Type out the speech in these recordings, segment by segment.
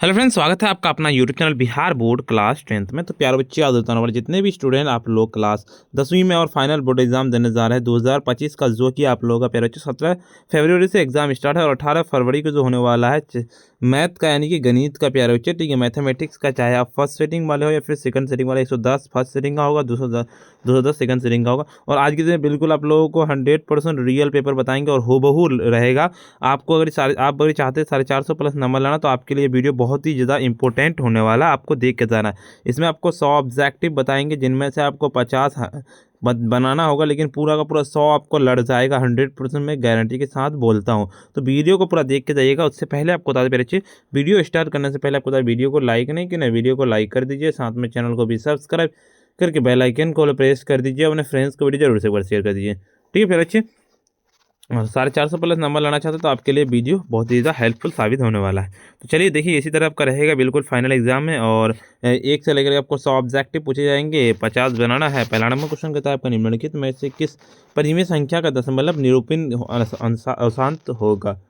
Hello friends, स्वागत है आपका अपना YouTube channel Bihar board class 10th में। तो प्यारे बच्चे, याद होता है जितने भी स्टूडेंट आप लोग क्लास 10वीं में और फाइनल बोर्ड एग्जाम देने जा रहे हैं 2025 का, जो कि आप लोगों का प्यारे बच्चे 17 फरवरी से एग्जाम स्टार्ट है और 18 फरवरी को जो होने वाला है मैथ का, यानी कि गणित का प्यारे बच्चे, ठीक है, मैथमेटिक्स का, चाहे आप फर्स्ट सेटिंग वाले हो या फिर सेकंड सेटिंग वाले। 110 फर्स्ट सेटिंग का होगा, 210 सेकंड सेटिंग का होगा। और आज के दिन बिल्कुल आप लोगों को 100% रियल पेपर बताएंगे और हूबहू रहेगा। आपको अगर चाहते हैं 450 प्लस नंबर लाना, तो आपके लिए वीडियो बहुत ही ज़्यादा इंपॉर्टेंट होने वाला है, आपको देख के जाना है। इसमें आपको 100 ऑब्जेक्टिव बताएंगे, जिनमें से आपको 50 बनाना होगा, लेकिन पूरा का पूरा 100 आपको लड़ जाएगा। 100% मैं गारंटी के साथ बोलता हूँ। तो वीडियो को पूरा देख के जाइएगा। उससे पहले आपको बता दें मेरे अच्छे, वीडियो स्टार्ट करने से पहले आपको बता, वीडियो को लाइक नहीं किया, वीडियो को लाइक कर दीजिए, साथ में चैनल को भी सब्सक्राइब करके बेल आइकन को प्रेस कर दीजिए। अपने फ्रेंड्स को वीडियो जरूर से एक बार शेयर कर दीजिए, ठीक है। फिर अच्छे, और 450 प्लस नंबर लाना चाहते हो तो आपके लिए वीडियो बहुत ही ज़्यादा हेल्पफुल साबित होने वाला है। तो चलिए देखिए, इसी तरह आपका रहेगा बिल्कुल फाइनल एग्जाम में। और एक से लेकर आपको 100 ऑब्जेक्टिव पूछे जाएंगे, 50 बनाना है। पहला नंबर क्वेश्चन कहता है आपका, निम्नलिखित में से किस परिमेय संख्या का दशमलव निरूपण अशांत होगा।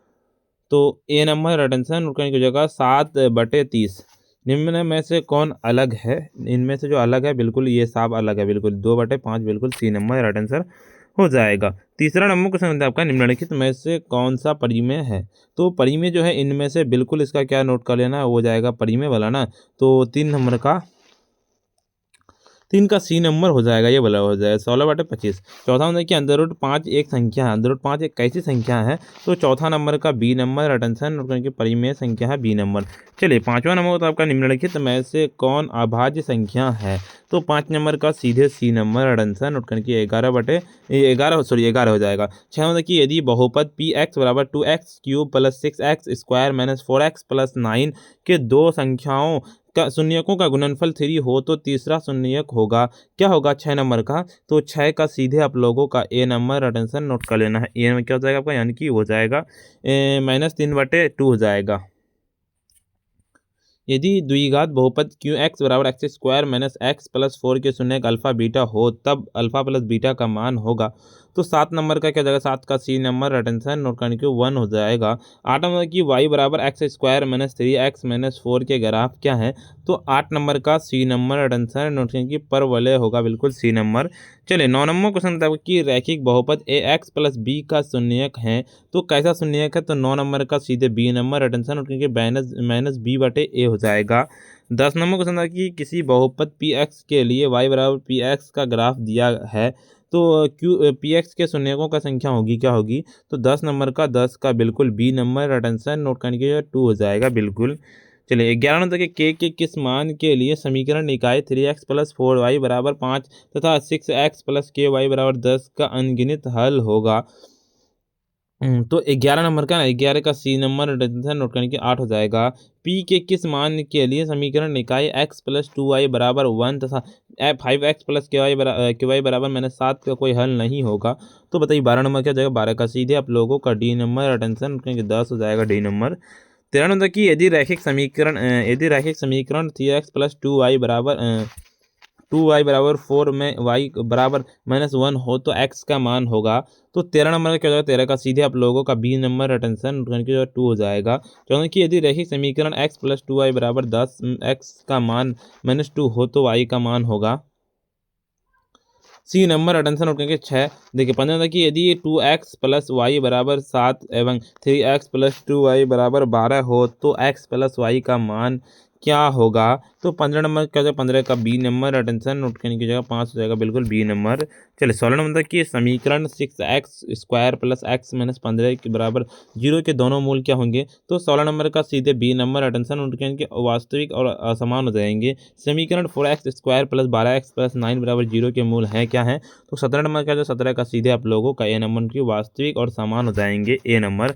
तो ए नंबर अटेंशन करने की जगह 7/30। निम्न में से कौन अलग है? इनमें से जो अलग है बिल्कुल ये साफ अलग है, बिल्कुल 2/5 बिल्कुल सी नंबर अटेंशन हो जाएगा। तीसरा नंबर क्वेश्चन है आपका, निम्नलिखित में से कौन सा परिमेय है? तो परिमेय जो है इनमें से बिल्कुल इसका क्या नोट कर लेना, हो जाएगा परिमेय वाला ना। तो 3 का सी नंबर हो जाएगा, ये वाला हो जाएगा 16/25। चौथा नंबर कि √5 एक संख्या है। √5 एक कैसी संख्या है? तो चौथा नंबर का बी नंबर अटेंशन की परिमेय संख्या है, बी नंबर। चलिए पांचवा नंबर तो आपका, निम्नलिखित में से कौन अभाज्य संख्या है? तो 5 नंबर का सीधे सी नंबर अटेंशन नोट करके 11 हो जाएगा। 6 नंबर कि यदि बहुपद पी एक्स बराबर 2x³ + 6x² - 4x + 9 के दो संख्याओं का शून्यकों का गुणनफल 3 हो, तो तीसरा शून्यक होगा, क्या होगा? 6 नंबर का। तो 6 का सीधे आप लोगों का ए नंबर अटेंशन नोट कर लेना है। ए में क्या हो जाएगा आपका, यानी कि हो जाएगा -3/2 हो जाएगा। यदि द्विघात बहुपद QX बराबर x² - x + 4 के शून्यक अल्फा बीटा हो, तब अल्फा प्लस बीटा का मान होगा। तो 7 नंबर का क्या हो जाएगा? 7 का सी नंबर अटेंशन नोट करने के 1 हो जाएगा। 8 नंबर की y बराबर x² - 3x - 4 के ग्राफ क्या है? तो 8 नंबर का सी नंबर अटेंशन नोट करने की परवलय होगा, बिल्कुल सी नंबर। चलिए 9 नंबर क्वेश्चन था कि रैखिक बहुपद AX + B का शून्यक है। तो कैसा शून्यक है? तो 9 नंबर का सीधे बी नंबर अटेंशन क्योंकि -b/a हो जाएगा। 10 नंबर क्वेश्चन था कि किसी बहुपद px के लिए y बराबर px का ग्राफ दिया है, तो px के शून्यकों का संख्या होगी, क्या होगी? तो 10 नंबर का 10 का बिल्कुल बी नंबर अटेंशन नोट करने के 2 हो जाएगा, बिल्कुल। चलिए 11 नंबर के किस मान के लिए समीकरण निकाय 3x + 4y बराबर 5 तथा 6x + ky बराबर 10 का अनगिनत हल होगा। तो 11 नंबर का ना, 11 का सी नंबर अटेंशन नोट करने के 8 हो जाएगा। पी के किस मान के लिए समीकरण निकाय x + 2y बराबर 1 तथा 5x + ky बराबर -7 का कोई हल नहीं होगा। तो बताइए 12 नंबर क्या हो जाएगा? 12 का सीधे आप लोगों का डी नंबर अटेंशन नोट करने के 10 हो जाएगा, डी नंबर। 13 नंबर की यदि रैखिक समीकरण 3x + 2y बराबर 4 में y बराबर -1 हो, तो x का मान होगा। तो 13 नंबर का क्या हो जाएगा? 13 का सीधे आप लोगों का बी नंबर अटेंशन के जो 2 हो जाएगा। क्योंकि कि यदि रैखिक समीकरण x + 2y बराबर 10, x का मान -2 हो, तो y का मान होगा सी नंबर अटेंशन करके 6। देखिए 15 की यदि 2x + y बराबर 7 एवं 3x + 2y बराबर 12 हो, तो x + y का मान क्या होगा? तो 15 नंबर क्या हो जाएगा? 15 का बी नंबर अटेंशन नोट करने की जगह 5 हो जाएगा, बिल्कुल बी नंबर। चलिए 16 नंबर की समीकरण 6x² + x - 15 के बराबर 0 के दोनों मूल क्या होंगे? तो 16 नंबर का सीधे बी नंबर अटेंशन नोट करने के वास्तविक और असमान हो जाएंगे। समीकरण 4x² + 12x + 9 बराबर 0 के मूल हैं, क्या है? तो 17 नंबर का जो 17 का सीधे आप लोगों का ए नंबर की वास्तविक और समान हो जाएंगे, ए नंबर।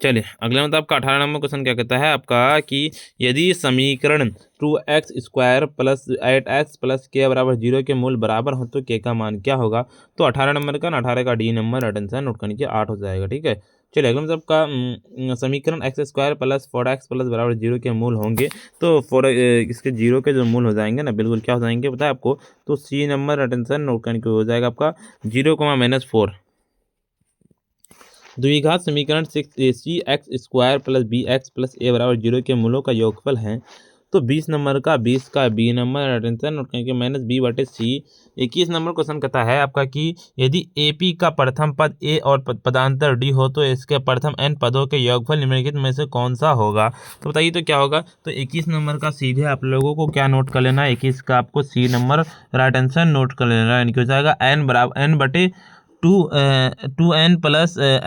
चलिए अगला मतलब आपका 18 नंबर क्वेश्चन क्या कहता है आपका कि यदि समीकरण 2x² + 8x + k बराबर 0 के मूल बराबर हो, तो k का मान क्या होगा? तो 18 नंबर का 18 का डी नंबर अटेंशन नोट करने के 8 हो जाएगा, ठीक है। चलिए अगला मतलब का समीकरण x² + 4x + बराबर 0 के मूल होंगे। तो इसके 0 के जो मूल हो जाएंगे ना, बिल्कुल क्या हो जाएंगे पता है आपको? तो सी नंबर अटेंशन नोट करने के हो जाएगा आपका 0, -4। द्विघात समीकरण 6ac² + bx + a = 0 के मूलों का योगफल है। तो 20 नंबर का 20 का बी नंबर अटेंशन नोट करेंगे माइनस बी बटे सी। 21 नंबर क्वेश्चन कहता है आपका कि यदि एपी का प्रथम पद ए और पदांतर डी हो तो इसके प्रथम n पदों के योगफल निम्नलिखित में से कौन सा होगा। तो बताइए तो क्या होगा। तो 21 नंबर का सीधे आप लोगों को क्या नोट कर लेना है, 21 का आपको C number right answer note कर लेना है। यानी कि हो जाएगा n बराबर n बटे 2n +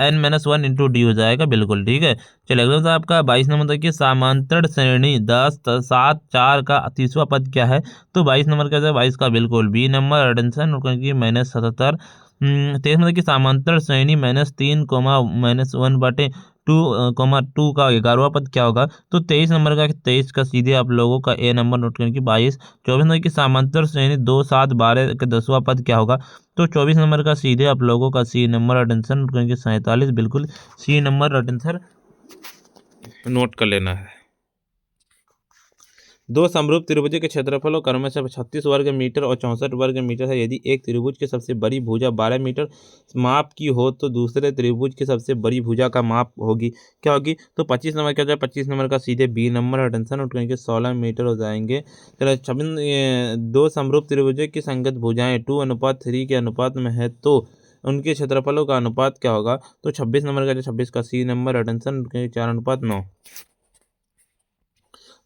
n-1 इंटू डी हो जाएगा। बिल्कुल ठीक है। चलिए अगला था आपका 22 नंबर देखिए समांतर श्रेणी 10 7 4 का तीसरा पद क्या है। तो 22 नंबर क्या है, 22 का बिल्कुल बी नंबर अटेंशन -77। 23 नंबर की समांतर श्रेणी -3 -1 बटे 2 का 11वां पद क्या होगा। तो 23 नंबर का 23 का सीधे आप लोगों का ए नंबर नोट करेंगे 22। 24 नंबर की समांतर श्रेणी 2 7 12 का 10वां पद क्या होगा। तो 24 नंबर का सीधे आप लोगों का सी नंबर अटेंशन नोट करेंगे 47। बिल्कुल सी नंबर अटेंशन नोट कर लेना है। दो समरूप त्रिभुज के क्षेत्रफलों क्रमशः से 36 वर्ग मीटर और 64 वर्ग मीटर है। यदि एक त्रिभुज की सबसे बड़ी भुजा 12 मीटर माप की हो तो दूसरे त्रिभुज की सबसे बड़ी भुजा का माप होगी क्या होगी। तो 25 नंबर क्या हो जाए, 25 नंबर का सीधे बी नंबर अटेंशन उठ करके 16 मीटर हो जाएंगे। चलो 26 दो समरूप त्रिभुज की संगत भुजाएं 2:3 के अनुपात में है तो उनके क्षेत्रफलों का अनुपात क्या होगा। तो 26 नंबर का 26 का सी नंबर अटेंशन 4:9।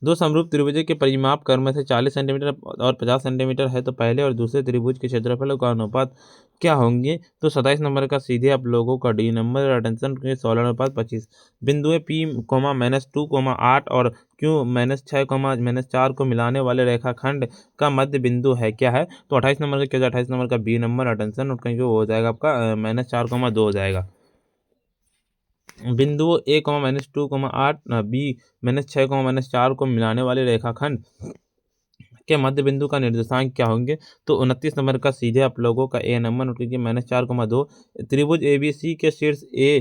दो समरूप त्रिभुज के परिमाप क्रम से 40 सेंटीमीटर और 50 सेंटीमीटर है तो पहले और दूसरे त्रिभुज के क्षेत्रफलों का अनुपात क्या होंगे। तो 27 नंबर का सीधे आप लोगों का डी नंबर अटेंशन 16:25। बिंदुएं P, -2, 8 और Q, -6, -4 को मिलाने वाले रेखाखंड का मध्य बिंदु है क्या है। तो 28 नंबर का क्या हो जाए, 28 नंबर का बी नंबर अटेंशन वो हो जाएगा आपका -4, 2 हो जाएगा। बिंदुओं A, -2, 8 B, -6, -4 को मिलाने वाले रेखाखंड के मध्य बिंदु का निर्देशांक क्या होंगे। तो 29 नंबर का सीधे आप लोगों का ए नंबर नोट कीजिए -4, 2। त्रिभुज ABC के शीर्ष A,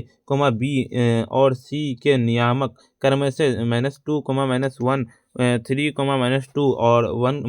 B और C के नियामक क्रम से -2, -1, 3, -2 और 1,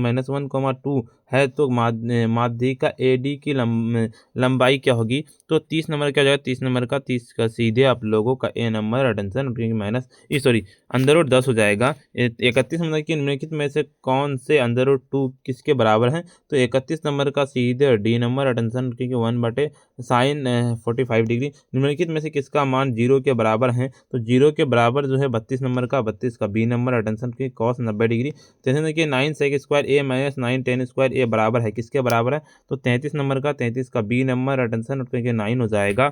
2 है तो माध्यिका AD की लंबाई क्या होगी। तो 30 नंबर क्या हो जाएगा, 30 नंबर का 30 का सीधे आप लोगों का ए नंबर अटेंशन माइनस सॉरी √10 हो जाएगा। 31 नंबर की निम्नलिखित में से कौन से √2 किसके बराबर हैं। तो 31 नंबर का सीधे D number attention 1/sin45 degree. निम्नलिखित में से किसका मान 0 के बराबर है। तो 0 के बराबर जो है 32 नंबर का 32 का बी नंबर अटेंशन की cos 90 डिग्री। 33 देखिए 9 sec² A - 9 tan² A बराबर है किसके बराबर है। तो 33 नंबर का 33 का बी नंबर अटेंशन 9 हो जाएगा।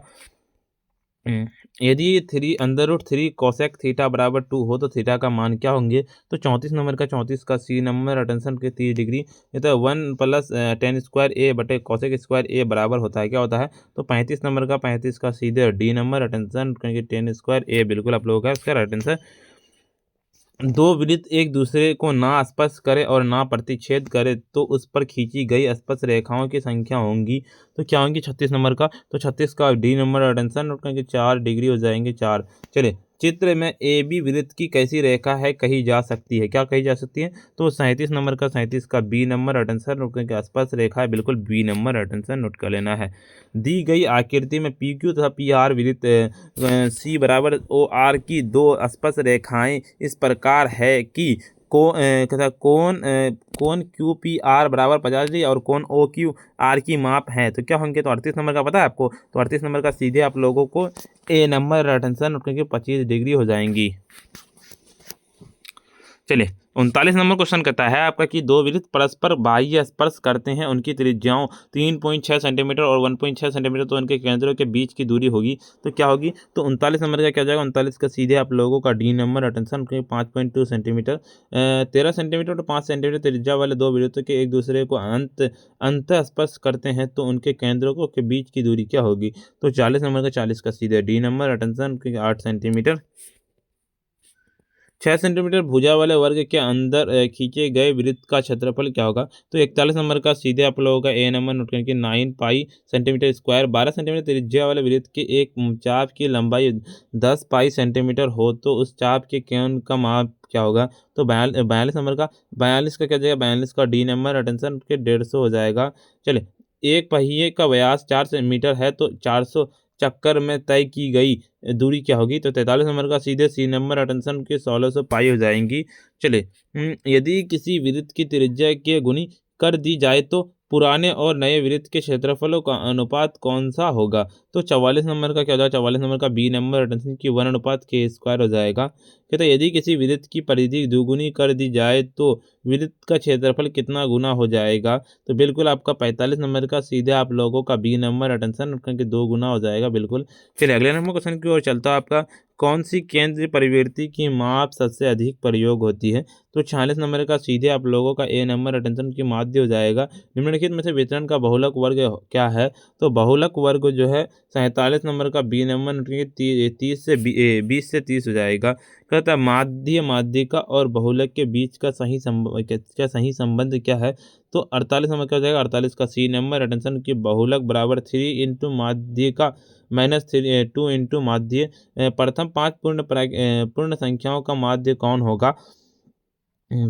यदि 3 कोसेक थीटा बराबर 2 हो तो थीटा का मान क्या होंगे। तो 34 नंबर का 34 का सी नंबर अटेंशन के 30 डिग्री। ये तो 1 + tan² A बटे कोसेक² A बराबर होता है क्या होता है। तो 35 नंबर का 35 का सीधे D number attention tan² A बिल्कुल आप लोगों का इसका अटेंशन। दो वृत्त एक दूसरे को ना स्पर्श करे और ना प्रतिच्छेद करे तो उस पर खींची गई स्पर्श रेखाओं की संख्या होंगी। तो क्या होंगी 36 नंबर का। तो 36 का डी नंबर अटेंशन नोट करेंगे 4 डिग्री हो जाएंगे 4। चलिए चित्र में AB वृत्त की कैसी रेखा है कही जा सकती है, क्या कही जा सकती है। तो 37 नंबर का 37 का बी नंबर अटेंशन नोट करके स्पर्श रेखा है बिल्कुल बी नंबर अटेंशन नोट कर लेना है। दी गई आकृति में PQ तथा PR वृत्त C बराबर OR की दो स्पर्श रेखाएं इस प्रकार है कि कोण QPR बराबर 50 डिग्री और कोण OQR की माप है तो क्या होंगे। तो 38 नंबर का पता है आपको। तो 38 नंबर का सीधे आप लोगों को ए नंबर अटेंशन क्योंकि 25 डिग्री हो जाएंगी। चलिए 39 नंबर क्वेश्चन कहता है आपका कि दो वृत्त परस्पर बाह्य स्पर्श करते हैं, उनकी त्रिज्याओं 3.6 सेंटीमीटर और 1.6 सेंटीमीटर तो उनके केंद्रों के बीच की दूरी होगी। तो क्या होगी। तो 39 नंबर का क्या हो जाएगा, 39 का सीधे आप लोगों का D number attention 5.2 centimetre. 13 centimetre और 5 सेंटीमीटर त्रिज्या वाले दो वृत्तों के एक दूसरे को अंत स्पर्श करते हैं तो उनके केंद्रों के बीच की दूरी क्या होगी। तो 40 नंबर का 40 का सीधे D number attention 8 centimetre. 6 centimetre भुजा वाले वर्ग के अंदर खींचे गए वृत्त का क्षेत्रफल क्या होगा। तो 41 नंबर का सीधे आप लोगों का ए नंबर नोट करके 9 पाई सेंटीमीटर स्क्वायर। 12 सेंटीमीटर त्रिज्या वाले वृत्त के एक चाप की लंबाई 10 पाई सेंटीमीटर हो तो उस चाप के कोण का माप क्या होगा। तो 42 नंबर का 42 का क्या जाएगा, 42 का डी नंबर अटेंशन के 150 हो जाएगा। चले एक पहिए का व्यास 4 मीटर है तो चक्कर में तय की गई दूरी क्या होगी? तो 43 नंबर का सीधे सी नंबर, अटेंशन की 1600 पाई हो जाएंगी। चले, यदि किसी वृत्त की त्रिज्या के गुनी कर दी जाए तो पुराने और नए वृत्त के क्षेत्रफलों का अनुपात कौन सा होगा? तो 44 नंबर का क्या हो जाएगा? 44 नंबर का बी नंबर, अटेंशन की 1 अनुपात के स्क्वायर हो जाएगा। कहते हैं यदि किसी वृत्त की परिधि दुगुनी कर दी जाए तो वृत्त का क्षेत्रफल कितना गुना हो जाएगा? तो बिल्कुल आपका 45 नंबर का सीधे आप लोगों का बी नंबर, अटेंशन के 2 गुना हो जाएगा बिल्कुल। चलिए अगले नंबर क्वेश्चन की ओर चलता है आपका, कौन सी केंद्रीय परिवृत्ति की माप सबसे अधिक प्रयोग होती है? तो 46 नंबर का सीधे आप लोगों का ए नंबर, अटेंशन की माध्य हो जाएगा। निम्नलिखित में से वितरण का बहुलक वर्ग क्या है? तो बहुलक वर्ग जो है 47 नंबर का बी नंबर, 20 से 30 हो जाएगा। कहता है माध्य, माध्यिका और बहुलक के बीच का सही संबंध क्या है? तो 48 नंबर क्या हो जाएगा? 48 का सी नंबर, अटेंशन की बहुलक बराबर 3 इंटू माध्यिका माइनस 2 इंटू माध्य। प्रथम 5 पूर्ण संख्याओं का माध्य कौन होगा?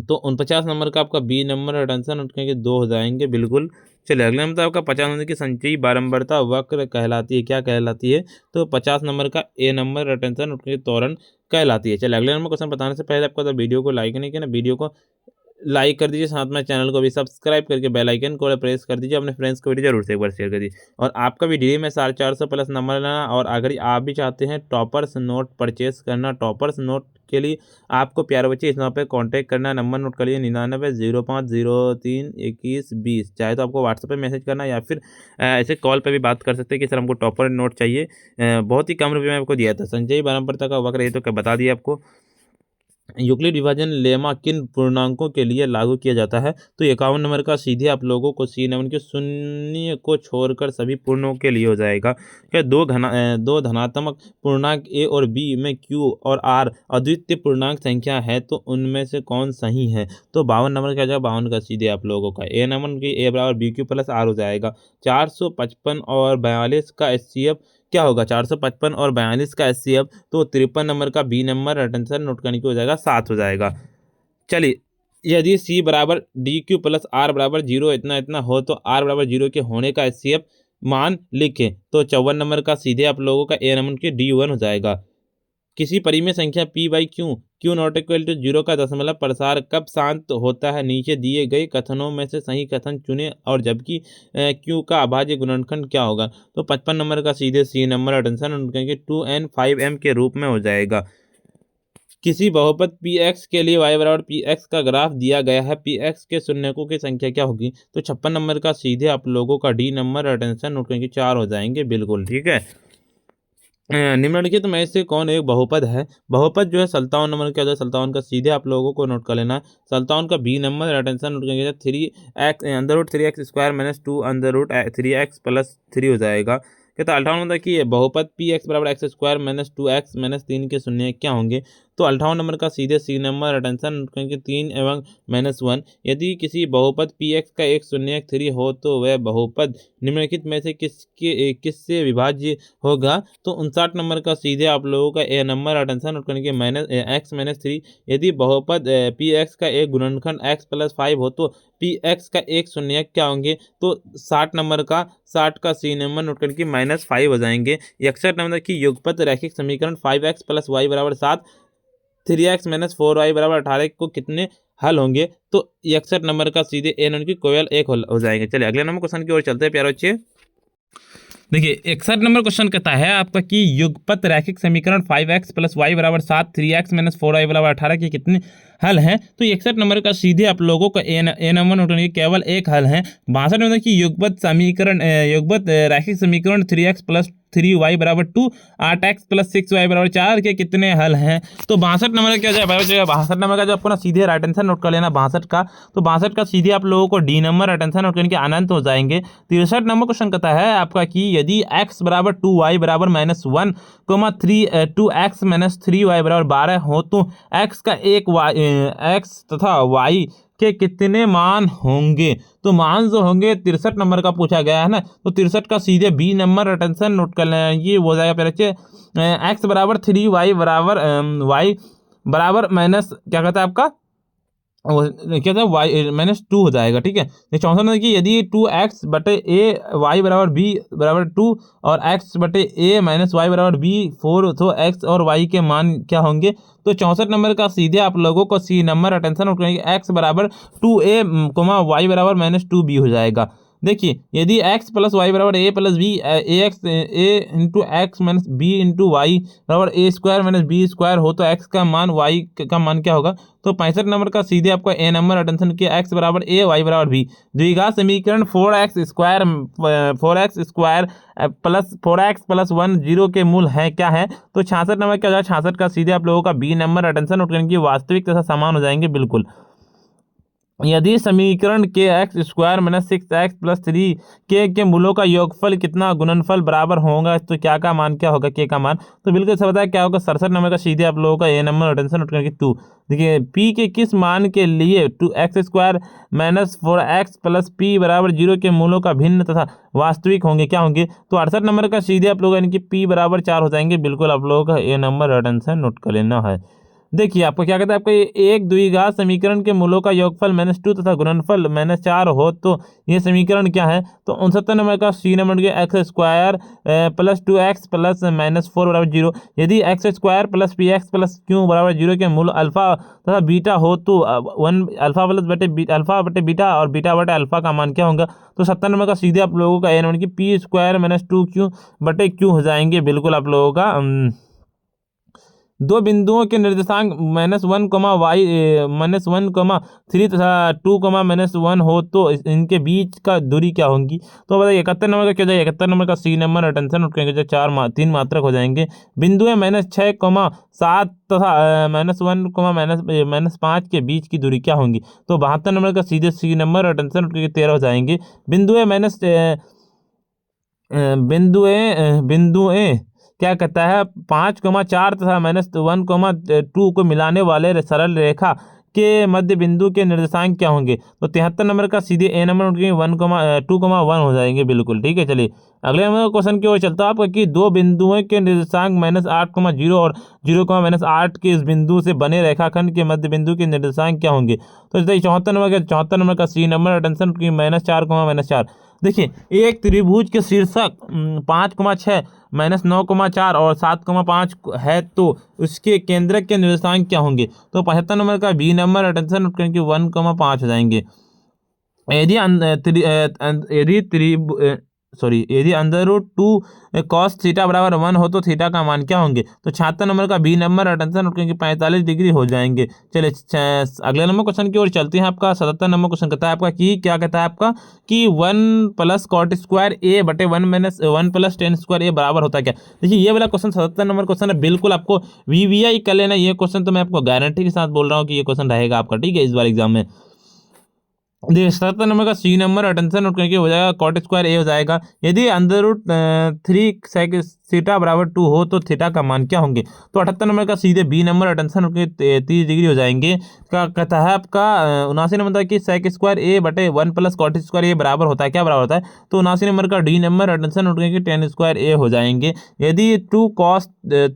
तो 49 नंबर का आपका बी नंबर, अटेंशन उठने के 2 हो जाएंगे बिल्कुल। चलिए अगले नंबर आपका 50 नंबर की संचयी बारंबारता वक्र कहलाती है, क्या कहलाती है? तो 50 नंबर का ए नंबर, अटेंशन उठने के त्वरण कहलाती है। चलिए अगले नंबर क्वेश्चन बताने से पहले आपको तो वीडियो को लाइक नहीं किया ना, वीडियो को लाइक कर दीजिए, साथ में चैनल को भी सब्सक्राइब करके बेल आइकन को प्रेस कर दीजिए। अपने फ्रेंड्स को वीडियो जरूर से एक बार शेयर कर दीजिए। और आपका भी डेली में 450 प्लस नंबर लाना, और अगर आप भी चाहते हैं टॉपर्स नोट परचेस करना, टॉपर्स नोट के लिए आपको प्यारे बच्चे इस नंबर पर कॉन्टैक्ट करना। नंबर नोट करिए 9905032120। चाहे तो आपको व्हाट्सएप पे मैसेज करना या फिर ऐसे कॉल पे भी बात कर सकते हैं कि सर हमको टॉपर नोट चाहिए। बहुत ही कम रुपये में आपको दिया था। संचयी बारंबारता का वक्र ये तो बता दिया आपको। यूक्लिड विभाजन लेमा किन पूर्णांकों के लिए लागू किया जाता है? तो 51 नंबर का सीधे आप लोगों को सी नंबर के शून्य को छोड़कर सभी पूर्णों के लिए हो जाएगा। क्या दो धनात्मक पूर्णांक ए और बी में क्यू और आर अद्वितीय पूर्णांक संख्या है, तो उनमें से कौन सही है? तो 52 नंबर का जाएगा, 52 का सीधे आप लोगों का ए नंबर की ए बराबर बी क्यू प्लस आर हो जाएगा। 455 और 42 का एचसीएफ क्या होगा? 455 और 42 का एचसीएफ, तो 53 नंबर का बी नंबर, अटेंशन नोट करने की हो जाएगा 7 हो जाएगा। चलिए, यदि सी बराबर डी क्यू प्लस आर बराबर 0 इतना इतना हो तो आर बराबर 0 के होने का एचसीएफ मान लिखें। तो 54 नंबर का सीधे आप लोगों का ए नंबर की D1 हो जाएगा। किसी परिमेय संख्या p by q not equal to 0 का दशमलव प्रसार कब शांत होता है? नीचे दिए गए कथनों में से सही कथन चुनें, और जबकि क्यू का अभाज्य गुणनखंड क्या होगा? तो 55 नंबर का सीधे सी नंबर, अटेंशन 2n 5m के रूप में हो जाएगा। किसी बहुपद px के लिए y बराबर px का ग्राफ दिया गया है, px के शून्यकों की संख्या क्या होगी? तो 56 नंबर का सीधे आप लोगों का डी नंबर, अटेंशन नोट करके 4 हो जाएंगे बिल्कुल। ठीक है, निम्नलिखित में से कौन एक बहुपद है? बहुपद जो है 57 नंबर क्या होता है? 57 का सीधे आप लोगों को नोट कर लेना है। 57 का बी नंबर, अटेंशन नोट करेंगे 3x under root 3x square minus 2 under root 3x plus 3 हो जाएगा। कहता है 58 नंबर की बहुपद पी एक्स बराबर x square minus 2x minus 3 के शून्य क्या होंगे? तो 58 नंबर का सीधे सी नंबर, अटेंशन 3 एवं -1। यदि किसी बहुपद पी एक्स का एक शून्य 3 हो तो वह बहुपद निम्नलिखित में से किससे विभाज्य होगा? तो 59 नंबर का सीधे आप लोगों का ए नंबर, अटेंशन करने के -3। यदि बहुपद पी एक्स का एक गुणनखंड x प्लस 5 हो तो पी एक्स का एक शून्य क्या होंगे? तो 60 नंबर का सी नंबर नोट करके -5 हो जाएंगे। 61 नंबर की युगपत रैखिक समीकरण 5x प्लस वाई बराबर 7 3x माइनस 4y बराबर 18 को कितने हल होंगे? तो 61 नंबर का सीधे ए नंबर की केवल 1 हो जाएंगे। चलिए अगले नंबर क्वेश्चन की ओर चलते हैं प्यारे बच्चे। देखिए 61 नंबर क्वेश्चन कहता है आपका कि युगपत रैखिक समीकरण 5x प्लस वाई बराबर 7 3x माइनस 4y बराबर 18 के कितने हल हैं? तो 61 नंबर का सीधे आप लोगों का ए नंबर नोट करने केवल एक हल है। 62 नंबर की युगपत रैखिक समीकरण 3x प्लस 3y बराबर 2 8x प्लस 6y बराबर 4 के कितने हल हैं? तो 62 नंबर क्या जाए? 62 नंबर का जो आपको ना सीधे अटेंशन नोट कर लेना 62 का। तो 62 का सीधे आप लोगों को डी नंबर, अटेंशन नोट करने के अनंत हो जाएंगे। 63 नंबर क्वेश्चन कहता है आपका कि यदि x बराबर 2y बराबर -1 2x माइनस 3y बराबर 12 हो तो x का एक x तथा y के कितने मान होंगे? तो मान जो होंगे 63 नंबर का पूछा गया है ना, तो 63 का सीधे बी नंबर, अटेंशन नोट कर लेना। ये हो जाएगा फिर अच्छे x बराबर 3 y बराबर माइनस क्या कहता है आपका क्या था y-2 हो जाएगा, ठीक है। 64 नंबर की यदि 2x बटे a y बराबर b बराबर 2 और x बटे a माइनस वाई बराबर b 4, तो x और y के मान क्या होंगे। तो 64 नंबर का सीधे आप लोगों को सी नंबर अटेंशन उठ करेंगे, x बराबर 2a y बराबर माइनस 2b हो जाएगा। देखिए यदि x प्लस वाई बराबर a plus b, a x a into x minus b into y बराबर a square minus b square हो, तो x का मान y का मान क्या होगा। तो 65 नंबर का सीधे आपको ए नंबर अटेंशन किया, x बराबर a y बराबर b। द्विघात समीकरण 4x square plus 4x plus 1 zero के मूल है क्या है। तो 66 नंबर क्या हो जाएगा, 66 का सीधे आप लोगों का बी नंबर अटेंशन उठ की वास्तविक तथा समान हो जाएंगे बिल्कुल। यदि समीकरण के x square minus 6x plus 3 के मूलों का योगफल कितना गुणनफल बराबर होगा, तो क्या का मान क्या होगा, के का मान। तो बिल्कुल सब बताया क्या होगा, 67 नंबर का सीधे आप लोगों का ए नंबर अटेंशन उठ करके 2। देखिए p के किस मान के लिए 2x square minus 4x plus p बराबर 0 के मूलों का भिन्न तथा वास्तविक होंगे, क्या होंगे। तो 68 नंबर का सीधे आप लोग यानी कि p बराबर 4 हो जाएंगे, बिल्कुल आप लोगों का ए नंबर अटेंशन नोट कर लेना है। देखिए आपको क्या कहता है, आपको एक द्विघात समीकरण के मूलों का योगफल -2 तथा गुणनफल -4 हो, तो ये समीकरण क्या है। तो 69 नंबर का सी नंबर के x square plus 2x plus -4 बराबर 0। यदि x square plus P x plus Q बराबर 0 के मूल अल्फा तथा बीटा हो, तो अल्फा प्लस अल्फा बटे बीटा और बीटा बटे अल्फा का मान क्या होगा। तो 70 नंबर का सीधे आप लोगों का ए नंबर की पी स्क्वायर -2q बटे क्यू हो जाएंगे, बिल्कुल आप लोगों का। दो बिंदुओं के निर्देशांक -1 वाई -1 3 तथा 2 -1 हो, तो इनके बीच का दूरी क्या होगी। तो बताइए 71 नंबर का क्या जाएगा, 71 नंबर का सी नंबर अटेंशन उठ जो 3 मात्रक हो जाएंगे। बिंदुएं -6 7 तथा -1 -5 के बीच की दूरी क्या होंगी। तो 72 नंबर का सीधे सी नंबर अटेंशन उठ 13 हो जाएंगे। बिंदुएं क्या कहता है 5,4 तथा -1,2 को मिलाने वाले सरल रेखा के मध्य बिंदु के निर्देशांक क्या होंगे। तो 73 नंबर का सीधे ए नंबर उठ 2,1 हो जाएंगे, बिल्कुल ठीक है। चलिए अगले नंबर क्वेश्चन की ओर चलता है आपका कि दो बिंदुओं के निर्देशांक -8,0 और 0,-8 के इस बिंदु से बने रेखाखंड के मध्य बिंदु के निर्देशांक क्या होंगे। तो 74 नंबर का सी नंबर अटेंशन -4,-4। देखिए एक त्रिभुज के शीर्षक 5,6 -9,4 और 7,5 है, तो उसके केंद्रक के निर्देशांक क्या होंगे। तो 75 नंबर का बी नंबर अटेंशन करके 1,5 हो जाएंगे। यदि अंडर रूट 2 कॉस थीटा बराबर 1 हो, तो थीटा का मान क्या होंगे। तो 76 नंबर का बी नंबर अटेंशन उठ 45 डिग्री हो जाएंगे। चलिए अगले नंबर क्वेश्चन की ओर चलते हैं। आपका 77 नंबर क्वेश्चन कहता है आपका कि क्या कहता है आपका कि 1 प्लस कॉट स्क्वायर ए बटे 1 प्लस टेन स्क्वायर ए बराबर होता है क्या। देखिए ये वाला क्वेश्चन 77 नंबर क्वेश्चन है, बिल्कुल आपको वीवीआई कर लेना ये क्वेश्चन, तो मैं आपको गारंटी के साथ बोल रहा हूँ कि ये क्वेश्चन रहेगा आपका, ठीक है, इस बार एग्जाम में। 77 नंबर का सी नंबर अटेंशन उठ करके हो जाएगा कॉट स्क्वायर ए हो जाएगा। यदि अंडर रूट 3 थीटा बराबर 2 हो, तो थीटा का मान क्या होंगे। तो 78 नंबर का सीधे बी नंबर अटेंशन उठ के 30 डिग्री हो जाएंगे। क्या कहता है आपका 79 नंबर कि सेक स्क्वायर ए बटे 1 प्लस कॉट स्क्वायर ए बराबर होता है, क्या बराबर होता है। तो 79 नंबर का डी नंबर अटेंशन उठ के 10 स्क्वायर ए हो जाएंगे। यदि 2 कॉस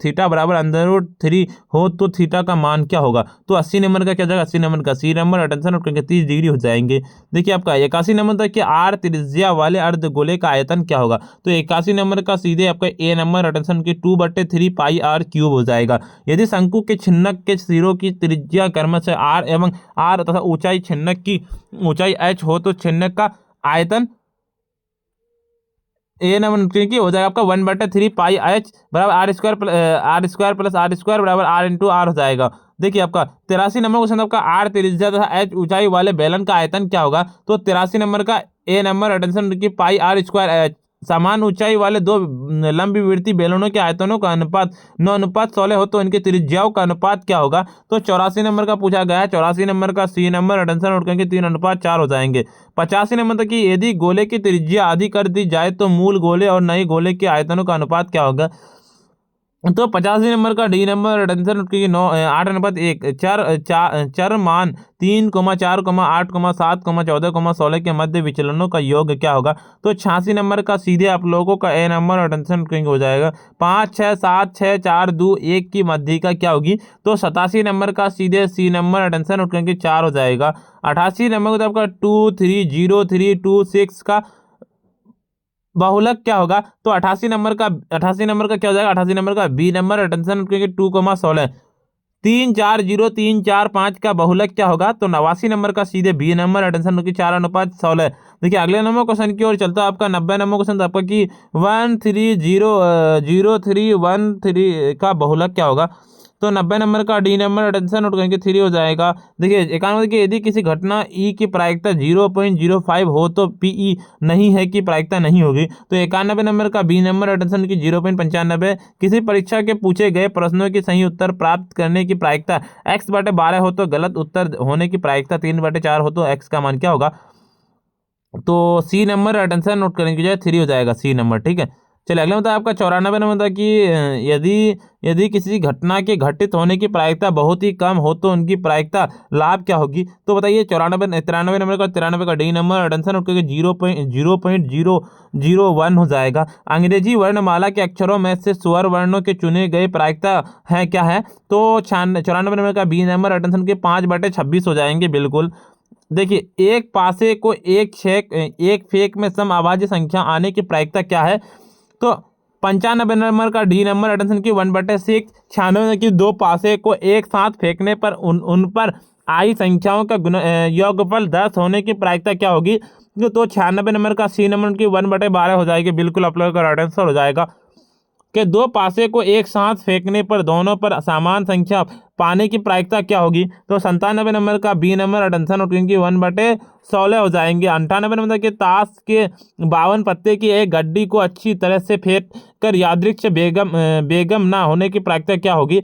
थीटा बराबर अंडर रूट 3 हो, तो थीटा का मान क्या होगा। तो 80 नंबर का क्या जाएगा, 80 नंबर का सी नंबर अटेंशन उठ करके 30 डिग्री हो जाएंगे। देखिए आपका 81 नंबर तक कि आर त्रिज्या वाले अर्धगोले का आयतन क्या होगा। तो 81 नंबर का सीधे आपका ए नंबर अटेंशन की 2/3 पाई आर क्यूब हो जाएगा। यदि शंकु के छिन्नक के सिरों की त्रिज्या क्रमशः आर एवं आर तथा ऊंचाई छिन्नक की ऊंचाई एच हो, तो छिन्नक का आयतन ए नंबर की हो जाएगा आपका 1/3 पाई एच बराबर r square plus r square बराबर आर इंटू आर हो जाएगा। देखिए आपका 83 नंबर क्वेश्चन आपका आर त्रिज्या तथा एच ऊंचाई वाले बेलन का आयतन क्या होगा। तो 83 नंबर का ए नंबर अटेंशन की पाई आर स्क्वायर एच समान ऊंचाई वाले दो लंबविवर्ती बेलनों के आयतनों का अनुपात 9:16 हो, तो इनकी त्रिज्याओं का अनुपात क्या होगा। तो 84 नंबर का पूछा गया है। 84 नंबर का सी नंबर अटेंशन उठ करके 3:4 हो जाएंगे। 85 नंबर तक कि यदि गोले की त्रिज्या आधी कर दी जाए, तो मूल गोले और नए गोले के आयतनों का अनुपात क्या होगा। तो 85 नंबर का डी नंबर टेंशन की 8/1 चर मान 3,4,8,7,14,16 के मध्य विचलनों का योग क्या होगा। तो 86 नंबर का सीधे आप लोगों का ए नंबर और टेंशन हो जाएगा 5, 6, 7, 6, 4, 2, 1 की मध्य का क्या होगी। तो 87 नंबर का सीधे सी नंबर और टेंशन 4 हो जाएगा। 88 नंबर को तो आपका 2,3,0,3,2,6 का बहुलक क्या होगा। तो 88 नंबर का क्या हो जाएगा। 88 नंबर का बी नंबर अटेंशन 2,16 3,4,0,3,4,5 का बहुलक क्या होगा। तो 89 नंबर का सीधे बी नंबर अटेंशन 4:16। देखिए अगले नंबर क्वेश्चन की ओर चलता है। आपका 90 नंबर क्वेश्चन आपका कि 1,3,0,0,3,1,3 का बहुलक क्या होगा। तो 90 नंबर का डी नंबर अटेंशन नोट करेंगे 3 हो जाएगा। देखिए 91 की यदि किसी घटना ई की प्रायिकता 0.05 हो तो पीई नहीं है कि प्रायिकता नहीं होगी। तो 91 नंबर का बी नंबर अटेंशन की 0.95। किसी परीक्षा के पूछे गए प्रश्नों की सही उत्तर प्राप्त करने की प्रायिकता x/12 हो तो गलत उत्तर होने की प्रायिकता 3/4 हो तो x का मान क्या होगा। तो सी नंबर अटेंशन नोट करने की जाए 3 हो जाएगा सी नंबर। ठीक है, चलिए अगला होता है आपका 94 नंबर था कि यदि यदि किसी घटना के घटित होने की प्रायिकता बहुत ही कम हो तो उनकी प्रायिकता लाभ क्या होगी। तो बताइए 93 नंबर का 93 का डी नंबर अटेंशन नोट करके 0.001 हो जाएगा। अंग्रेजी वर्णमाला के अक्षरों में से स्वर वर्णों के चुने गए प्रायिकता है क्या है। तो 94 नंबर का बी नंबर अटेंशन के 5/26 हो जाएंगे बिल्कुल। देखिए एक पासे को एक फेक में सम आवाज़ संख्या आने की प्रायिकता क्या है। तो 95 नंबर का डी नंबर अटेंशन की 1/6। 96 की दो पासे को एक साथ फेंकने पर उन पर आई संख्याओं का योगफल 10 होने की प्रायिकता क्या होगी। तो 96 नंबर का सी नंबर की 1/12 हो जाएगी बिल्कुल आप लोगों का राइट आंसर हो जाएगा कि दो पासे को एक साथ फेंकने पर दोनों पर समान संख्या पाने की प्रायिकता क्या होगी। तो 97 नंबर का बी नंबर अटेंशन की 1/16 हो जाएंगे। 98 नंबर के ताश के 52 पत्ते की एक गड्डी को अच्छी तरह से फेंक कर यादृच्छिक बेगम ना होने की प्रायिकता क्या होगी।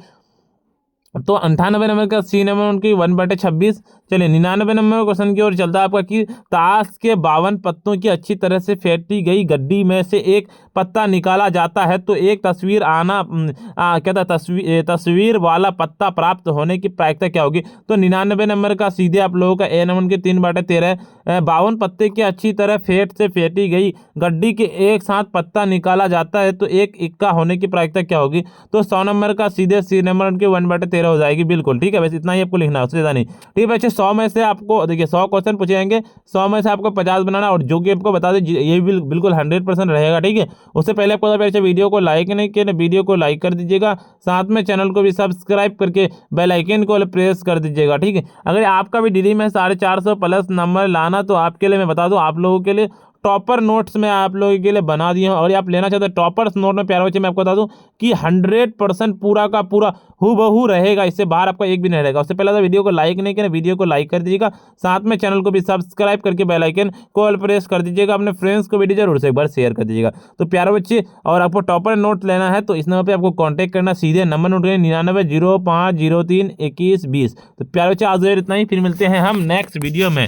तो 98 नंबर का सी नंबर उनकी 1/26। चलिए 99 नंबर क्वेश्चन की ओर चलता है आपका कि ताश के 52 पत्तों की अच्छी तरह से फेंटी गई गड्डी में से एक पत्ता निकाला जाता है तो एक तस्वीर क्या था तस्वीर वाला पत्ता प्राप्त होने की प्रायिकता क्या होगी। तो 99 नंबर का सीधे आप लोगों का ए नंबर के 3/13 52 पत्ते की अच्छी तरह फेंटी गई गड्डी के एक साथ पत्ता निकाला जाता है तो एक इक्का होने की प्रायिकता क्या होगी। तो 100 नंबर का सीधे सी नंबर उनके 1/13 हो जाएगी बिल्कुल। ठीक है, बस इतना ही आपको लिखना है, उससे ज़्यादा नहीं। ठीक है बच्चे, 100 में से आपको देखिए 100 क्वेश्चन पूछे जाएंगे, 100 में से आपको 50 बनाना और जो कि आपको बता दें ये भी बिल्कुल 100% रहेगा। ठीक है, उससे पहले आपको पहले वीडियो को लाइक नहीं किया, वीडियो को लाइक कर दीजिएगा, साथ में चैनल को भी सब्सक्राइब करके बेल आइकन को प्रेस कर दीजिएगा। ठीक है, अगर आपका भी ड्रीम है 450 प्लस नंबर लाना तो आपके लिए मैं बता दूं आप लोगों के लिए टॉपर नोट्स में आप लोगों के लिए बना दिए हैं और ये आप लेना चाहते हैं टॉपर्स नोट में प्यारे बच्चे मैं आपको बता दूं कि 100% पूरा का पूरा हूबहू रहेगा, इससे बाहर आपका एक भी नहीं रहेगा। उससे पहले तो वीडियो को लाइक नहीं किया, वीडियो को लाइक कर दीजिएगा, साथ में चैनल को भी सब्सक्राइब करके बेल आइकन को ऑल प्रेस कर दीजिएगा, अपने फ्रेंड्स को वीडियो जरूर से एक बार शेयर कर दीजिएगा। तो प्यारे बच्चे और आपको टॉपर नोट लेना है तो इस नंबर पर आपको कॉन्टैक्ट करना, सीधे नंबर नोट करें 9905032120। तो प्यारे बच्चे आज इतना ही, फिर मिलते हैं हम नेक्स्ट वीडियो में।